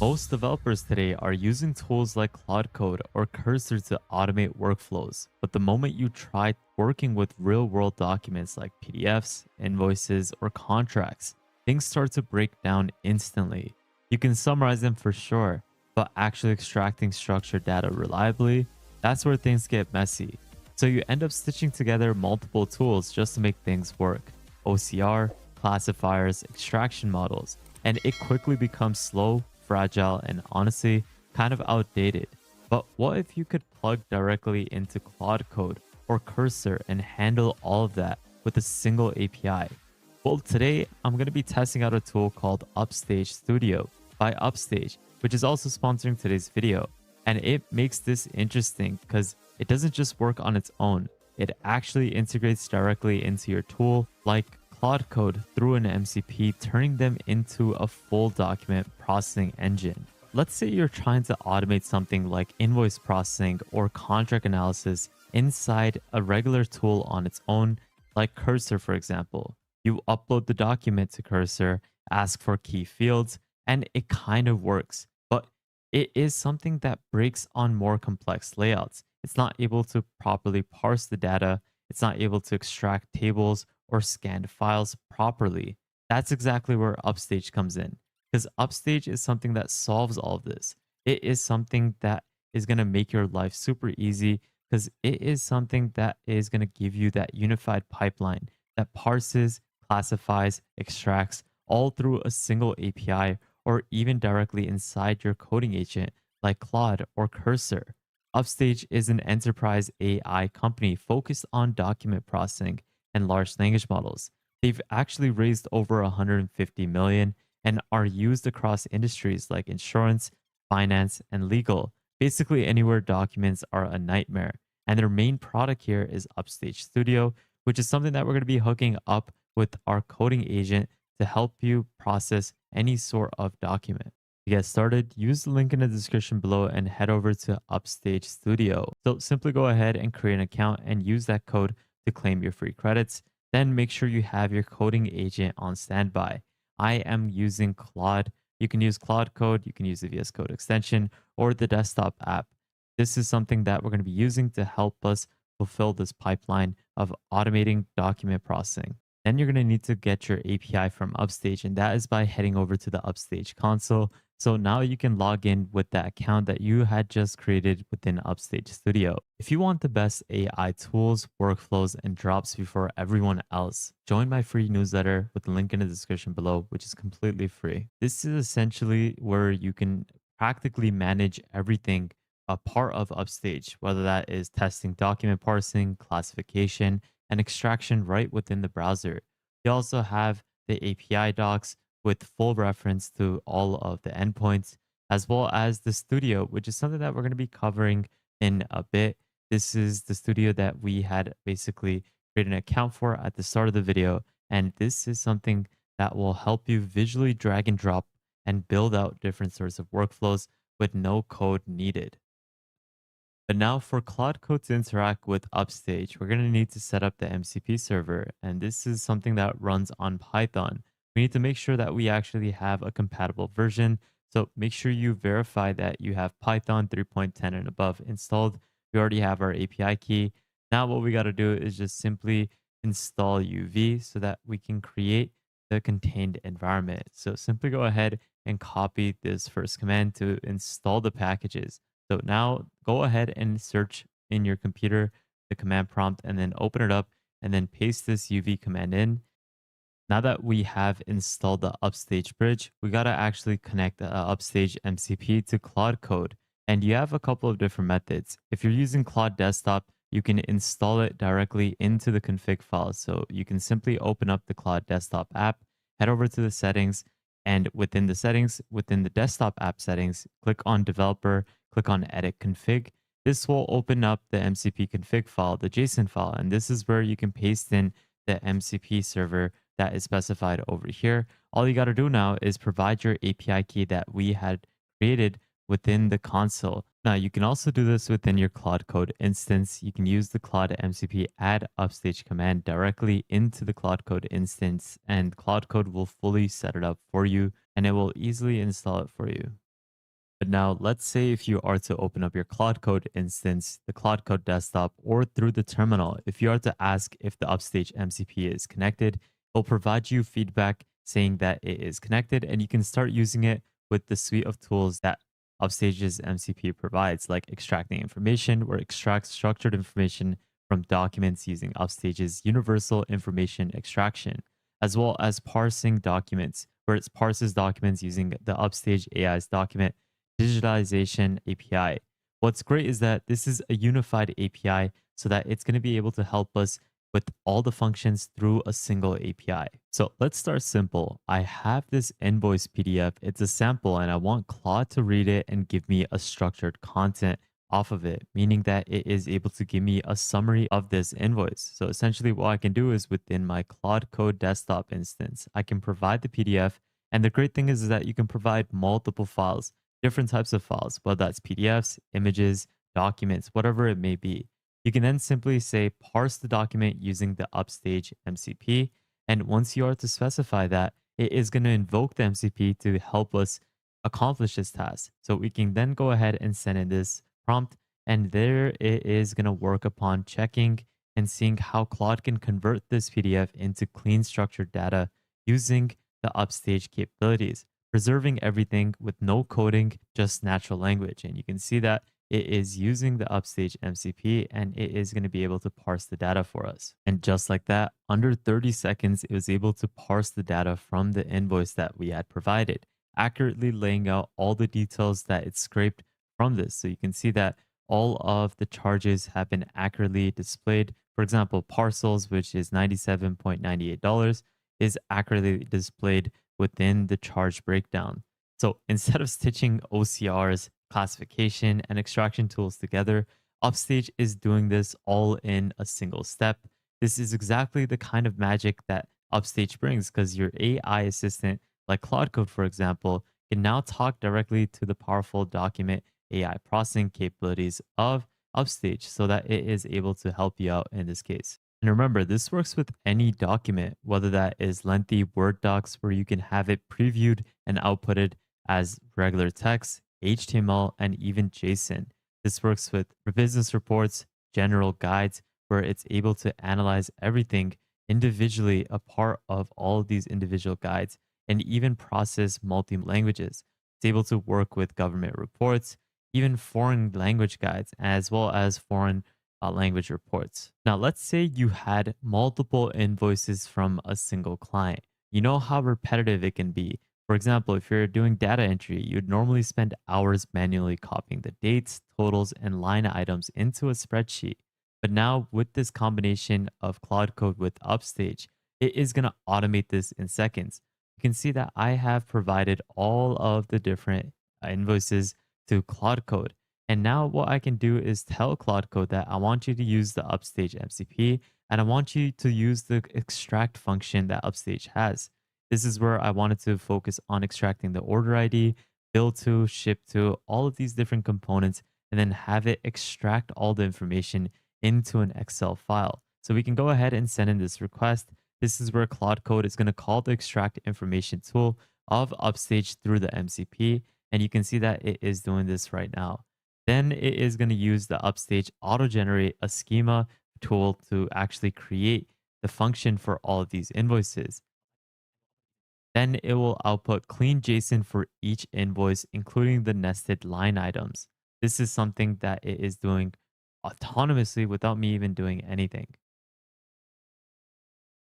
Most developers today are using tools like Claude Code or Cursor to automate workflows, but the moment you try working with real world documents like PDFs, invoices, or contracts, things start to break down instantly. You can summarize them for sure, but actually extracting structured data reliably, that's where things get messy. So you end up stitching together multiple tools just to make things work: OCR, classifiers, extraction models, and it quickly becomes slow, fragile, and honestly kind of outdated. But what if you could plug directly into Claude Code or Cursor and handle all of that with a single API? Well, today I'm going to be testing out a tool called Upstage Studio by Upstage, which is also sponsoring today's video. And it makes this interesting because it doesn't just work on its own. It actually integrates directly into your tool like Claude Code through an MCP, turning them into a full document processing engine. Let's say you're trying to automate something like invoice processing or contract analysis inside a regular tool on its own, like Cursor, for example. You upload the document to Cursor, ask for key fields, and it kind of works. But it is something that breaks on more complex layouts. It's not able to properly parse the data, it's not able to extract tables or scan files properly. That's exactly where Upstage comes in, because Upstage is something that solves all of this. It is something that is going to make your life super easy because it is something that is going to give you that unified pipeline that parses, classifies, extracts all through a single API or even directly inside your coding agent like Claude or Cursor. Upstage is an enterprise AI company focused on document processing and large language models. They've actually raised over 150 million and are used across industries like insurance, finance, and legal. Basically, anywhere documents are a nightmare. And their main product here is Upstage Studio, which is something that we're going to be hooking up with our coding agent to help you process any sort of document. To get started, use the link in the description below and head over to Upstage Studio. So simply go ahead and create an account and use that code to claim your free credits. Then make sure you have your coding agent on standby. I am using Claude. You can use Claude Code, you can use the VS Code extension, or the desktop app. This is something that we're going to be using to help us fulfill this pipeline of automating document processing. Then you're going to need to get your API from Upstage, and that is by heading over to the Upstage console. So now you can log in with that account that you had just created within Upstage Studio. If you want the best AI tools, workflows, and drops before everyone else, join my free newsletter with the link in the description below, which is completely free. This is essentially where you can practically manage everything a part of Upstage, whether that is testing document parsing, classification, and extraction right within the browser. You also have the API docs with full reference to all of the endpoints, as well as the studio, which is something that we're going to be covering in a bit. This is the studio that we had basically created an account for at the start of the video. And this is something that will help you visually drag and drop and build out different sorts of workflows with no code needed. But now for Claude Code to interact with Upstage, we're going to need to set up the MCP server. And this is something that runs on Python. We need to make sure that we actually have a compatible version. So make sure you verify that you have Python 3.10 and above installed. We already have our API key. Now what we got to do is just simply install UV so that we can create the contained environment. So simply go ahead and copy this first command to install the packages. So now go ahead and search in your computer the command prompt and then open it up and then paste this UV command in. Now that we have installed the Upstage bridge, we got to actually connect the Upstage MCP to Claude Code. And you have a couple of different methods. If you're using Claude Desktop, you can install it directly into the config file. So you can simply open up the Claude Desktop app, head over to the settings, and within the settings, within the desktop app settings, click on developer, click on edit config. This will open up the MCP config file, the JSON file, and this is where you can paste in the MCP server that is specified over here. All you got to do now is provide your API key that we had created within the console. Now, you can also do this within your Claude Code instance. You can use the Claude MCP add upstage command directly into the Claude Code instance, and Claude Code will fully set it up for you, and it will easily install it for you. But now let's say if you are to open up your Claude Code instance, the Claude Code desktop, or through the terminal, if you are to ask if the Upstage MCP is connected, it'll provide you feedback saying that it is connected and you can start using it with the suite of tools that Upstage's MCP provides, like extracting information, where it extracts structured information from documents using Upstage's universal information extraction, as well as parsing documents, where it parses documents using the Upstage AI's document digitalization API. What's great is that this is a unified API so that it's going to be able to help us with all the functions through a single API. So let's start simple. I have this invoice PDF. It's a sample and I want Claude to read it and give me a structured content off of it, meaning that it is able to give me a summary of this invoice. So essentially what I can do is within my Claude Code desktop instance, I can provide the PDF. And the great thing is that you can provide multiple files, different types of files, whether that's PDFs, images, documents, whatever it may be. You can then simply say parse the document using the Upstage MCP. And once you are to specify that, it is going to invoke the MCP to help us accomplish this task. So we can then go ahead and send in this prompt, and there it is going to work upon checking and seeing how Claude can convert this PDF into clean structured data using the Upstage capabilities, preserving everything with no coding, just natural language. And you can see that it is using the Upstage MCP and it is going to be able to parse the data for us. And just like that, under 30 seconds, it was able to parse the data from the invoice that we had provided, accurately laying out all the details that it scraped from this. So you can see that all of the charges have been accurately displayed. For example, parcels, which is $97.98, is accurately displayed within the charge breakdown. So instead of stitching OCRs, classification, and extraction tools together, Upstage is doing this all in a single step. This is exactly the kind of magic that Upstage brings because your AI assistant, like Claude Code, for example, can now talk directly to the powerful document AI processing capabilities of Upstage so that it is able to help you out in this case. And remember, this works with any document, whether that is lengthy Word docs where you can have it previewed and outputted as regular text, HTML, and even JSON. This works with business reports, general guides, where it's able to analyze everything individually, a part of all of these individual guides, and even process multi languages. It's able to work with government reports, even foreign language guides, as well as foreign language reports. Now, let's say you had multiple invoices from a single client. You know how repetitive it can be. For example, if you're doing data entry, you'd normally spend hours manually copying the dates, totals, and line items into a spreadsheet. But now, with this combination of Claude Code with Upstage, it is going to automate this in seconds. You can see that I have provided all of the different invoices to Claude Code. And now what I can do is tell Claude Code that I want you to use the Upstage MCP and I want you to use the extract function that Upstage has. This is where I wanted to focus on extracting the order ID, bill to, ship to, all of these different components, and then have it extract all the information into an Excel file. So we can go ahead and send in this request. This is where Claude Code is going to call the extract information tool of Upstage through the MCP. And you can see that it is doing this right now. Then it is going to use the Upstage auto-generate a schema tool to actually create the function for all of these invoices. Then it will output clean JSON for each invoice, including the nested line items. This is something that it is doing autonomously without me even doing anything.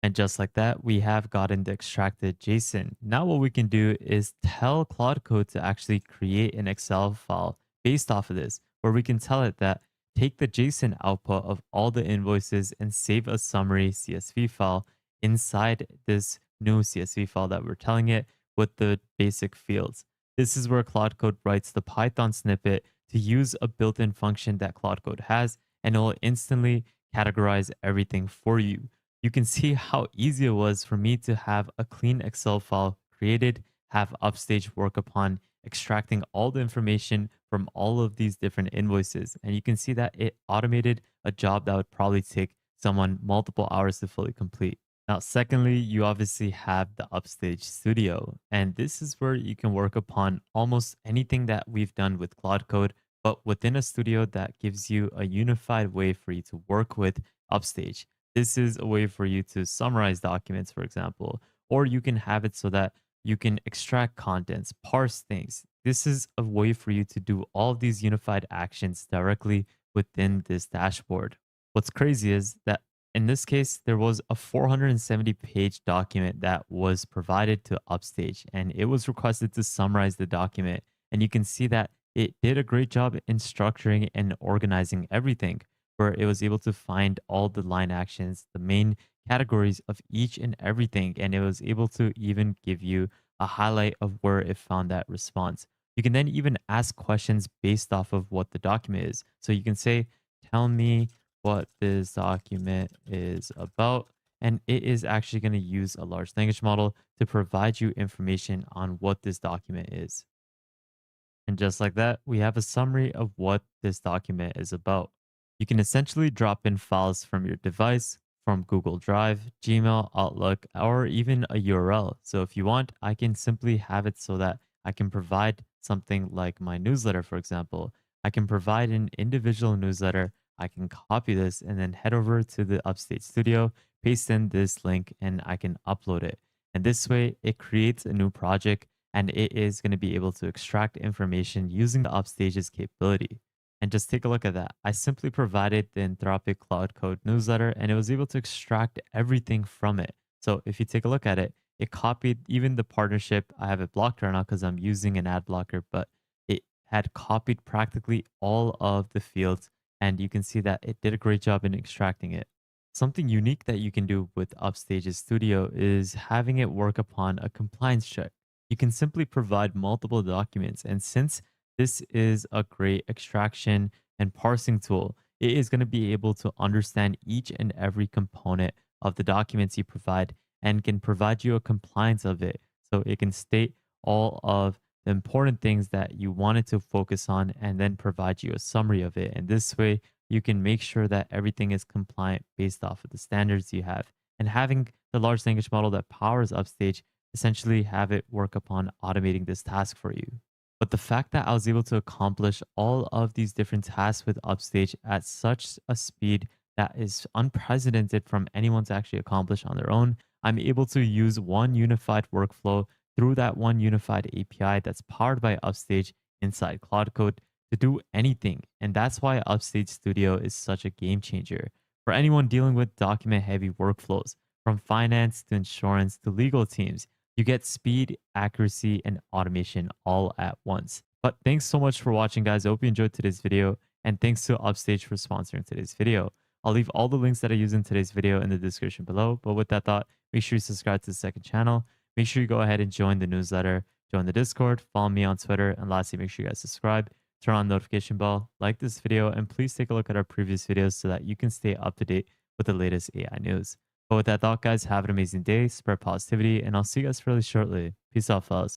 And just like that, we have gotten the extracted JSON. Now what we can do is tell Claude Code to actually create an Excel file based off of this, where we can tell it that take the JSON output of all the invoices and save a summary CSV file inside this new CSV file that we're telling it with the basic fields. This is where Claude Code writes the Python snippet to use a built-in function that Claude Code has, and it will instantly categorize everything for you. You can see how easy it was for me to have a clean Excel file created, have Upstage work upon extracting all the information from all of these different invoices. And you can see that it automated a job that would probably take someone multiple hours to fully complete. Now, secondly, you obviously have the Upstage Studio, and this is where you can work upon almost anything that we've done with Claude Code, but within a studio that gives you a unified way for you to work with Upstage. This is a way for you to summarize documents, for example, or you can have it so that you can extract contents, parse things. This is a way for you to do all of these unified actions directly within this dashboard. What's crazy is that in this case, there was a 470-page document that was provided to Upstage, and it was requested to summarize the document. And you can see that it did a great job in structuring and organizing everything, where it was able to find all the line actions, the main categories of each and everything, and it was able to even give you a highlight of where it found that response. You can then even ask questions based off of what the document is. So you can say, tell me what this document is about. And it is actually going to use a large language model to provide you information on what this document is. And just like that, we have a summary of what this document is about. You can essentially drop in files from your device, from Google Drive, Gmail, Outlook, or even a URL. So if you want, I can simply have it so that I can provide something like my newsletter, for example. I can provide an individual newsletter. I can copy this and then head over to the Upstate Studio, paste in this link, and I can upload it. And this way, it creates a new project and it is going to be able to extract information using the Upstage's capability. And just take a look at that. I simply provided the Anthropic Cloud Code newsletter and it was able to extract everything from it. So if you take a look at it, it copied even the partnership. I have it blocked right now because I'm using an ad blocker, but it had copied practically all of the fields. And you can see that it did a great job in extracting it. Something unique that you can do with Upstage's Studio is having it work upon a compliance check. You can simply provide multiple documents. And since this is a great extraction and parsing tool, it is going to be able to understand each and every component of the documents you provide and can provide you a compliance of it. So it can state all of the important things that you wanted to focus on and then provide you a summary of it. And this way, you can make sure that everything is compliant based off of the standards you have. And having the large language model that powers Upstage essentially have it work upon automating this task for you. But the fact that I was able to accomplish all of these different tasks with Upstage at such a speed that is unprecedented from anyone to actually accomplish on their own, I'm able to use one unified workflow through that one unified API that's powered by Upstage inside Claude Code to do anything. And that's why Upstage Studio is such a game changer for anyone dealing with document heavy workflows, from finance to insurance to legal teams. You get speed, accuracy, and automation all at once. But thanks so much for watching, guys. I hope you enjoyed today's video. And thanks to Upstage for sponsoring today's video. I'll leave all the links that I use in today's video in the description below. But with that thought, make sure you subscribe to the second channel. Make sure you go ahead and join the newsletter, join the Discord, follow me on Twitter, and lastly, make sure you guys subscribe, turn on the notification bell, like this video, and please take a look at our previous videos so that you can stay up to date with the latest AI news. But with that thought, guys, have an amazing day, spread positivity, and I'll see you guys really shortly. Peace out, fellas.